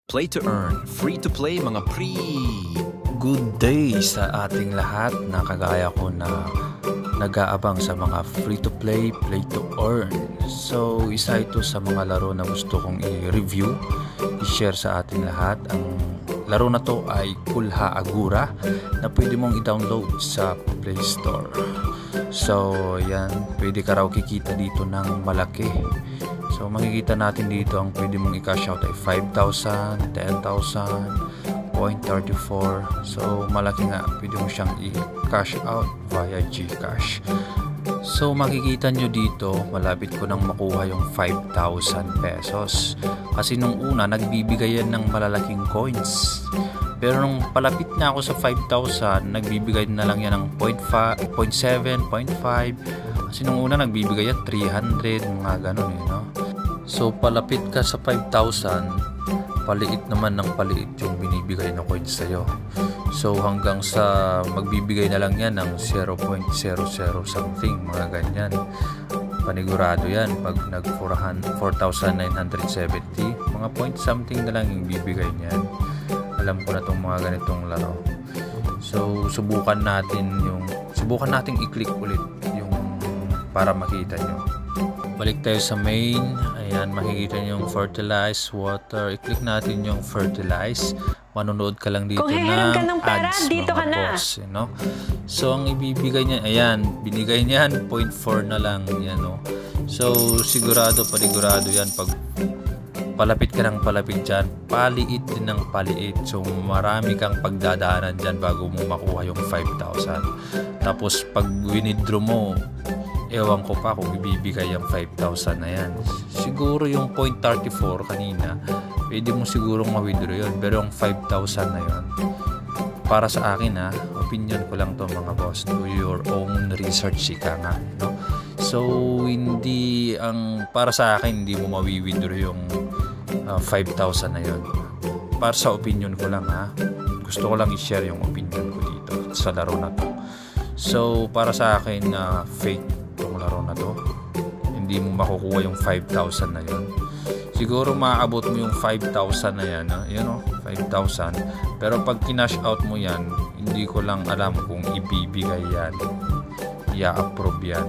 Play to earn, free to play mga pre. Good day sa ating lahat na kagaya ko na nag-aabang sa mga free to play, play to earn. So isa ito sa mga laro na gusto kong i-review, i-share sa ating lahat. Ang laro na to ay Kulha Agura na pwede mong i-download sa Play Store. So yan, pwede ka raw kikita dito ng malaki. So makikita natin dito ang pwede mong i-cash out ay 5,000, 10,000, 0.34. So malaki nga, pwede mo siyang i-cash out via GCash. So makikita nyo dito, malapit ko nang makuha yung 5,000 pesos. Kasi nung una, nagbibigay yan ng malalaking coins. Pero nung palapit na ako sa 5,000, nagbibigay na lang yan ng 0.7, 0.5. Kasi nung una, nagbibigay yan 300, mga ganun no? So palapit ka sa 5,000, paliit naman ng paliit yung binibigay na coins sa'yo. So hanggang sa magbibigay na lang yan ng 0.00 something, mga ganyan. Panigurado yan pag nag 4,970, mga point something na lang yung bibigay niyan. Alam ko na itong mga ganitong laro. So subukan natin i-click ulit yung para makita nyo. Balik tayo sa main. Ayan, makikita nyo yung fertilize water. I-click natin yung fertilize. Manonood ka lang dito ng ads, dito mga boss, you know? So ang ibibigay niya, ayan, binigay niyan 0.4 na lang yan, no? So panigurado yan pag palapit ka ng palapit dyan, paliit din ng paliit. So marami kang pagdadaanan dyan bago mo makuha yung 5,000. Tapos pag winidraw mo, ewan ko pa kung ibibigay yung 5,000 na yan. Siguro yung 0.34 kanina, pwede mo sigurong ma-withdraw yun. Pero yung 5,000 na yun, para sa akin opinion ko lang to mga boss. Do your own research, ika nga, no? So hindi, para sa akin, hindi mo ma-withdraw yung 5,000 na yun. Para sa opinion ko lang gusto ko lang i-share yung opinion ko dito sa laro na to. So para sa akin, fake itong laro na to. Hindi mo makukuha yung 5,000 na yun. Siguro maaabot mo yung 5,000 na yan, 5,000. Pero pag kinash out mo yan, hindi ko lang alam kung ibibigay yan, i-approve yan,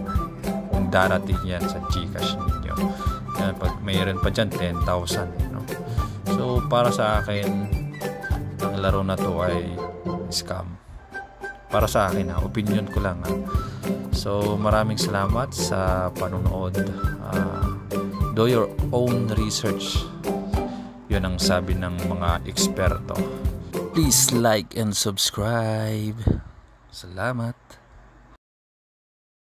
kung darating yan sa GCash ninyo. Yan, pag mayroon pa dyan 10,000, no? So para sa akin, ang laro na to ay scam. Para sa akin, opinion ko lang. So maraming salamat sa panonood. Do your own research. Yun ang sabi ng mga eksperto. Please like and subscribe. Salamat.